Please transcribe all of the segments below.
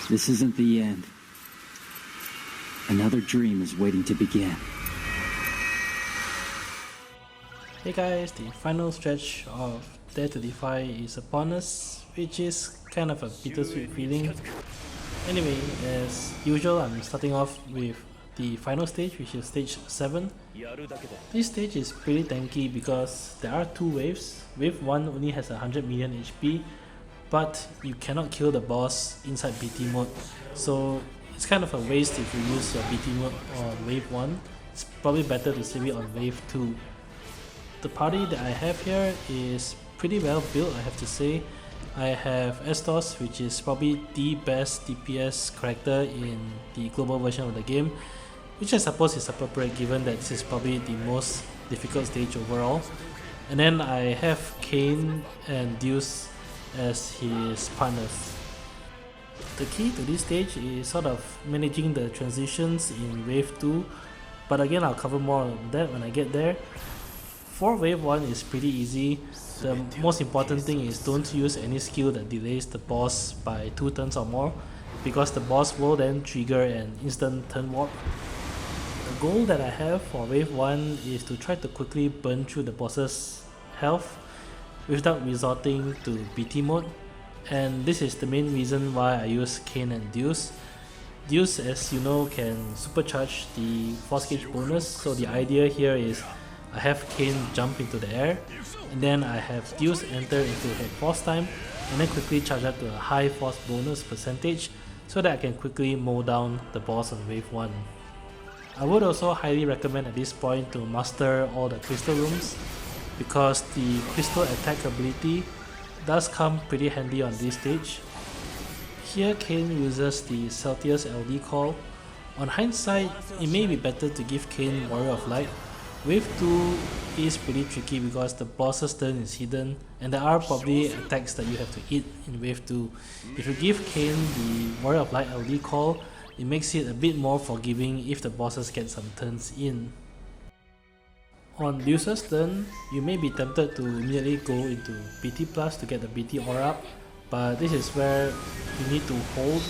This isn't the end. Another dream is waiting to begin. Hey guys, the final stretch of Dare to Defy is upon us, which is kind of a bittersweet feeling. Anyway, as usual, I'm starting off with the final stage, which is stage 7. This stage is pretty tanky because there are 2 waves. Wave 1 only has 100 million HP, but you cannot kill the boss inside BT mode. So it's kind of a waste if you use your BT mode on wave 1. It's probably better to save it on wave 2. The party that I have here is pretty well built, I have to say. I have Astos, which is probably the best DPS character in the global version of the game, which I suppose is appropriate given that this is probably the most difficult stage overall. And then I have Kain and Deuce as his partners. The key to this stage is sort of managing the transitions in wave 2, but again I'll cover more on that when I get there. For wave 1 is pretty easy. The most important thing is don't use any skill that delays the boss by 2 turns or more, because the boss will then trigger an instant turn warp. The goal that I have for wave 1 is to try to quickly burn through the boss's health without resorting to BT mode, and this is the main reason why I use Kain and Deuce. Deuce, as you know, can supercharge the force gauge bonus, so the idea here is I have Kain jump into the air, and then I have Deuce enter into head force time, and then quickly charge up to a high force bonus percentage so that I can quickly mow down the boss on wave 1. I would also highly recommend at this point to master all the crystal rooms, because the crystal attack ability does come pretty handy on this stage. Here Kain uses the Selh'teus LD call. On hindsight, it may be better to give Kain Warrior of Light. Wave 2 is pretty tricky because the boss's turn is hidden, and there are probably attacks that you have to hit in wave 2. If you give Kain the Warrior of Light LD call, it makes it a bit more forgiving if the bosses get some turns in. On Deuce's turn, you may be tempted to immediately go into BT Plus to get the BT aura up, but this is where you need to hold,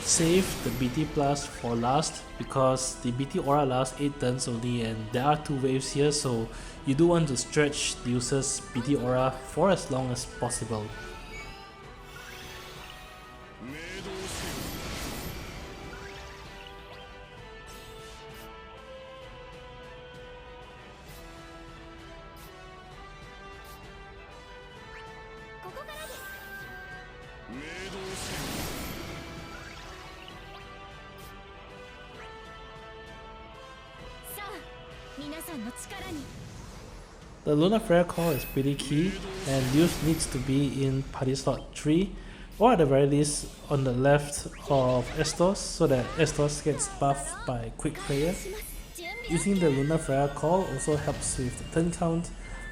save the BT Plus for last, because the BT aura lasts 8 turns only and there are 2 waves here, so you do want to stretch Deuce's BT aura for as long as possible. The Lunafreya call is pretty key, and Deuce needs to be in party slot 3, or at the very least on the left of Astos, so that Astos gets buffed by quick prayer. Using the Lunafreya call also helps with the turn count,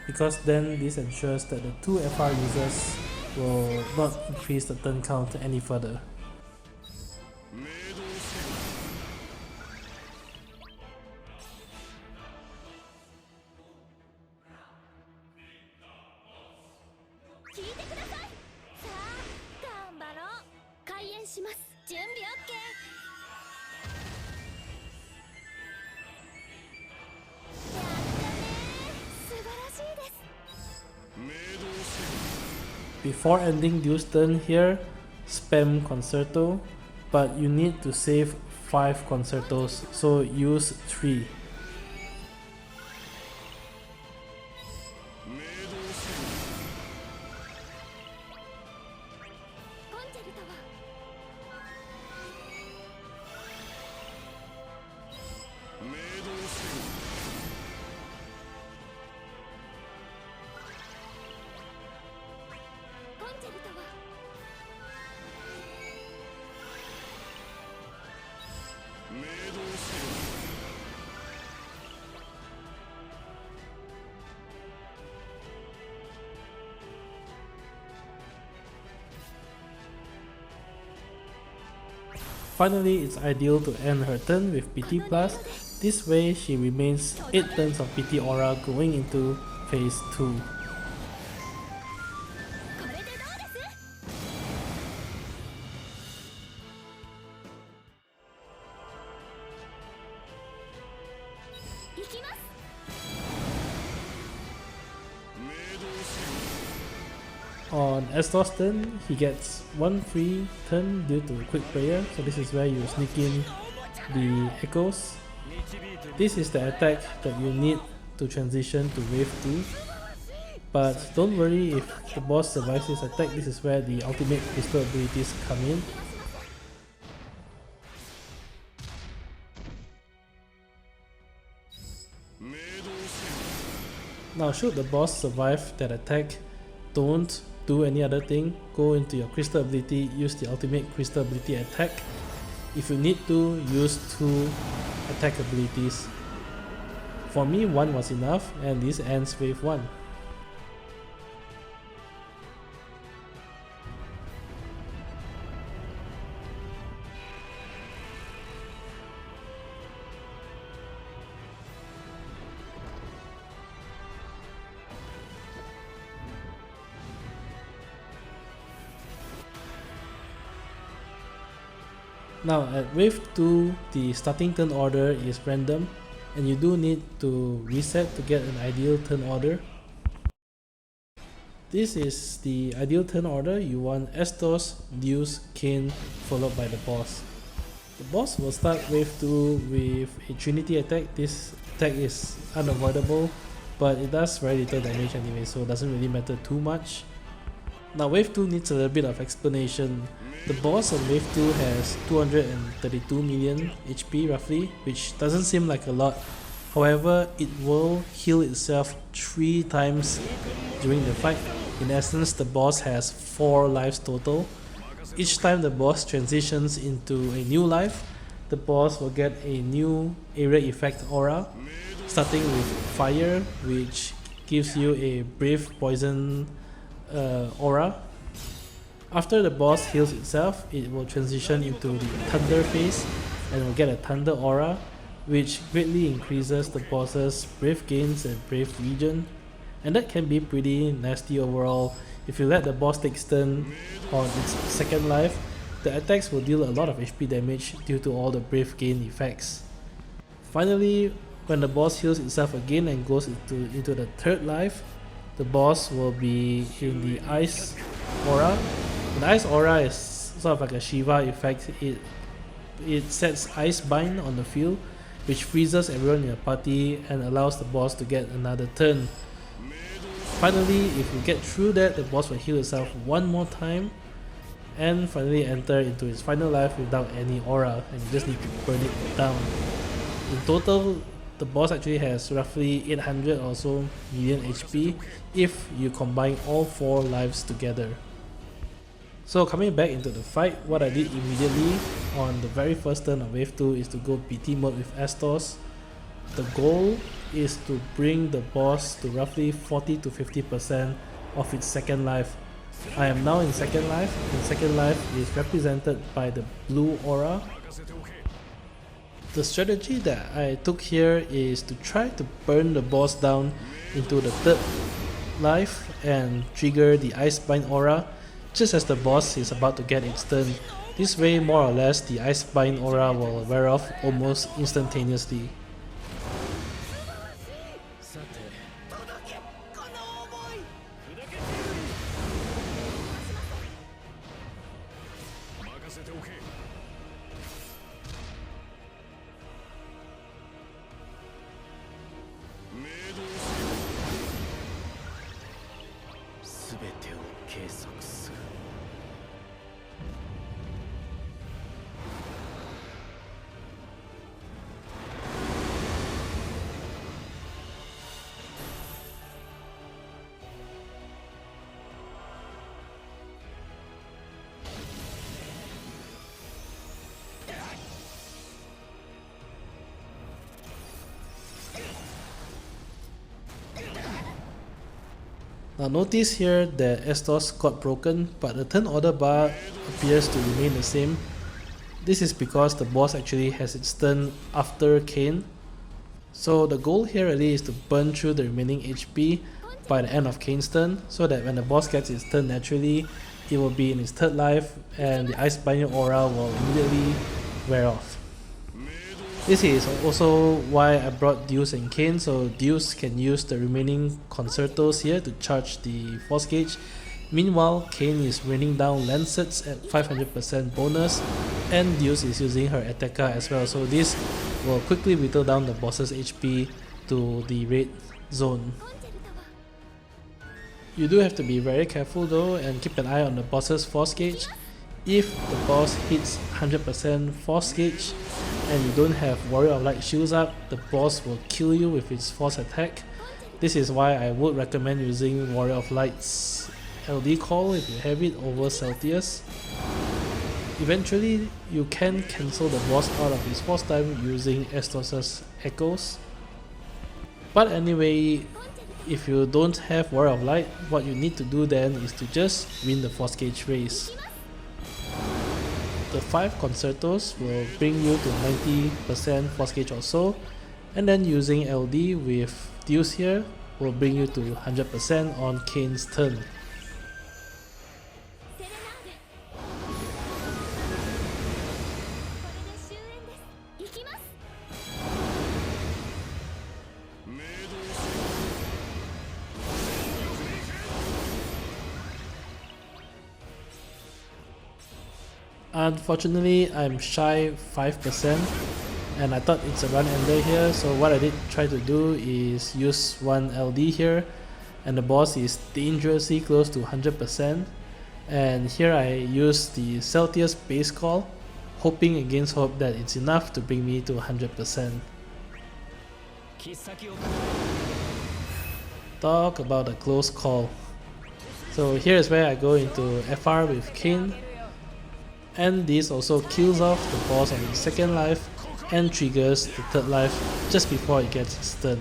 because then this ensures that the 2 FR users will not increase the turn count any further. Before ending Deuce's turn here, spam Concerto, but you need to save 5 Concertos, so use 3. Finally, it's ideal to end her turn with BT Plus. This way she remains 8 turns of BT Aura going into phase 2. Astos turn, he gets one free turn due to quick prayer, so this is where you sneak in the echoes. This is the attack that you need to transition to wave 2, but don't worry if the boss survives this attack. This is where the ultimate crystal abilities come in. Now should the boss survive that attack, don't do any other thing, go into your crystal ability, use the ultimate crystal ability attack. If you need to, use 2 attack abilities. For me, 1 was enough, and this ends wave 1. Now at wave 2, the starting turn order is random, and you do need to reset to get an ideal turn order. This is the ideal turn order. You want Astos, Deuce, Kain, followed by the boss. The boss will start wave 2 with a Trinity attack. This attack is unavoidable, but it does very little damage anyway, so it doesn't really matter too much. Now wave 2 needs a little bit of explanation. The boss on wave 2 has 232 million HP roughly, which doesn't seem like a lot. However, it will heal itself 3 times during the fight. In essence, the boss has 4 lives total. Each time the boss transitions into a new life, the boss will get a new area effect aura, starting with fire, which gives you a brave poison aura. After the boss heals itself, it will transition into the thunder phase and will get a thunder aura, which greatly increases the boss's brave gains and brave regen, and that can be pretty nasty overall. If you let the boss take stun on its second life, the attacks will deal a lot of HP damage due to all the brave gain effects. Finally, when the boss heals itself again and goes into the third life, the boss will be in the ice aura. The ice aura is sort of like a Shiva effect. It sets ice bind on the field, which freezes everyone in the party and allows the boss to get another turn. Finally, if you get through that, the boss will heal itself one more time and finally enter into its final life without any aura, and you just need to burn it down. In total, the boss actually has roughly 800 or so million HP if you combine all 4 lives together. So coming back into the fight, what I did immediately on the very first turn of wave 2 is to go BT mode with Astos. The goal is to bring the boss to roughly 40 to 50% of its second life. I am now in second life, and second life is represented by the blue aura. The strategy that I took here is to try to burn the boss down into the third life and trigger the Icebind aura just as the boss is about to get its turn. This way, more or less, the Icebind aura will wear off almost instantaneously. Now notice here that Astos got broken, but the turn order bar appears to remain the same. This is because the boss actually has its turn after Kain. So the goal here really is to burn through the remaining HP by the end of Kain's turn, so that when the boss gets its turn naturally, it will be in its third life and the Icebinding aura will immediately wear off. This is also why I brought Deuce and Kain, so Deuce can use the remaining concertos here to charge the force gauge, Meanwhile, Kain is raining down Lancets at 500% bonus, and Deuce is using her Attacker as well, so this will quickly whittle down the boss's HP to the red zone. You do have to be very careful though and keep an eye on the boss's force gauge. If the boss hits 100% force gauge and you don't have Warrior of Light shields up, the boss will kill you with its force attack. This is why I would recommend using Warrior of Light's LD call if you have it over Selh'teus. Eventually you can cancel the boss out of his force time using Astos' echoes. But anyway, if you don't have Warrior of Light, what you need to do then is to just win the force gauge race. The 5 concertos will bring you to 90% force gauge or so, and then using LD with Deuce here will bring you to 100% on Kain's turn. Unfortunately, I'm shy 5% and I thought it's a run ender here, so what I did try to do is use one LD here, and the boss is dangerously close to 100%, and here I use the Selh'teus base call, hoping against hope that it's enough to bring me to 100%. Talk about a close call. So here is where I go into FR with Kain, and this also kills off the boss on its second life and triggers the third life just before it gets its turn.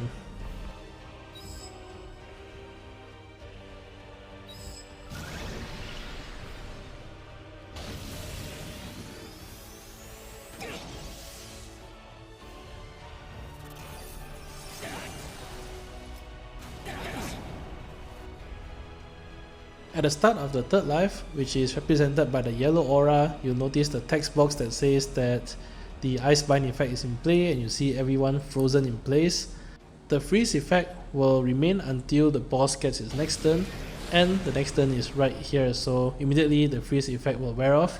At the start of the third life, which is represented by the yellow aura, you'll notice the text box that says that the Ice Bind effect is in play and you see everyone frozen in place. The freeze effect will remain until the boss gets its next turn, and the next turn is right here, so immediately the freeze effect will wear off.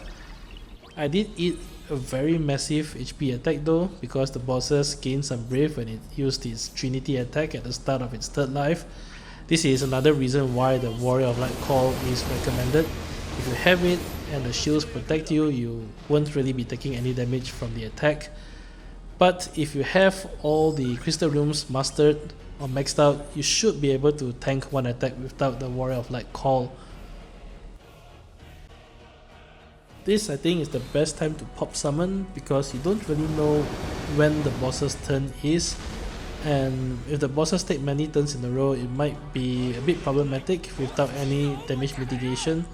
I did eat a very massive HP attack though, because the bosses gained some brave when it used its Trinity attack at the start of its third life. This is another reason why the Warrior of Light call is recommended. If you have it and the shields protect you, you won't really be taking any damage from the attack. But if you have all the crystal rooms mastered or maxed out, you should be able to tank one attack without the Warrior of Light call. This I think is the best time to pop summon because you don't really know when the boss's turn is. And if the bosses take many turns in a row, it might be a bit problematic without any damage mitigation.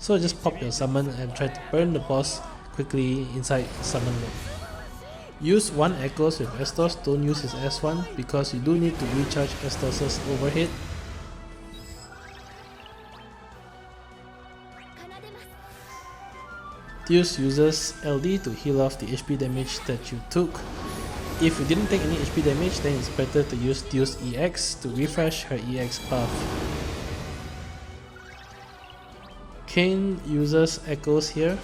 So just pop your summon and try to burn the boss quickly inside summon mode. Use one Echoes with Astos, don't use his S1 because you do need to recharge Astos' overhead. Deuce uses LD to heal off the HP damage that you took. If you didn't take any HP damage, then it's better to use Deuce EX to refresh her EX buff. Kain uses Echoes here.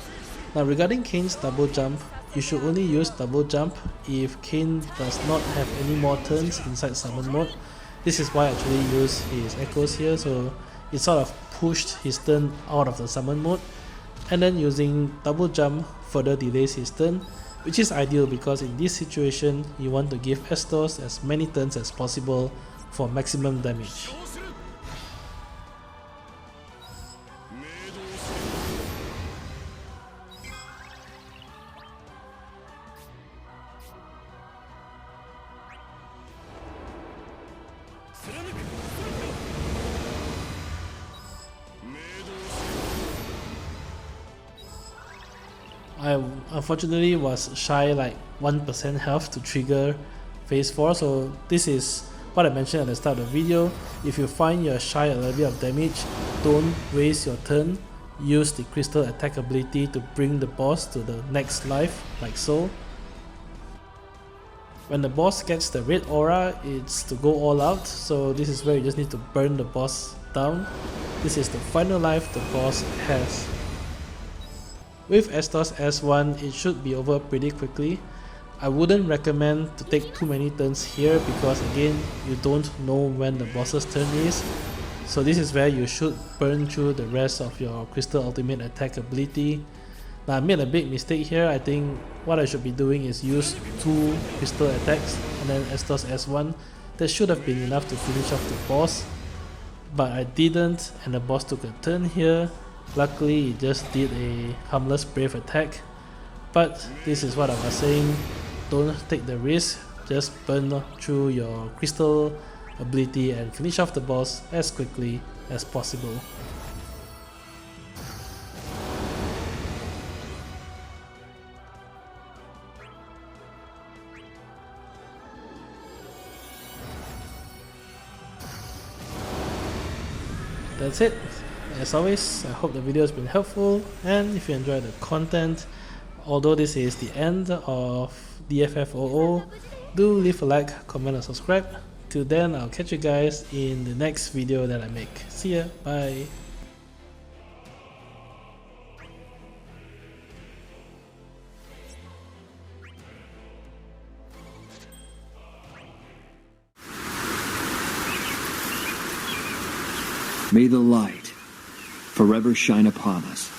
Now regarding Kain's double jump, you should only use double jump if Kain does not have any more turns inside summon mode. This is why I actually use his Echoes here, so it sort of pushed his turn out of the summon mode, and then using double jump further delays his turn, which is ideal because in this situation you want to give Astos as many turns as possible for maximum damage. I unfortunately was shy like 1% health to trigger phase 4, so this is what I mentioned at the start of the video. If you find you're shy a little bit of damage, don't waste your turn. Use the crystal attack ability to bring the boss to the next life, like so. When the boss gets the red aura, it's to go all out, so this is where you just need to burn the boss down, this is the final life the boss has. With Astos S1, it should be over pretty quickly. I wouldn't recommend to take too many turns here because again, you don't know when the boss's turn is. So this is where you should burn through the rest of your crystal ultimate attack ability. Now I made a big mistake here. I think what I should be doing is use 2 crystal attacks and then Astos S1. That should have been enough to finish off the boss. But I didn't, and the boss took a turn here. Luckily it just did a harmless brave attack. But this is what I was saying, don't take the risk, just burn through your crystal ability and finish off the boss as quickly as possible. That's it. As always, I hope the video has been helpful, and if you enjoyed the content, although this is the end of DFFOO, do leave a like, comment and subscribe. Till then, I'll catch you guys in the next video that I make. See ya, bye. May the light forever shine upon us.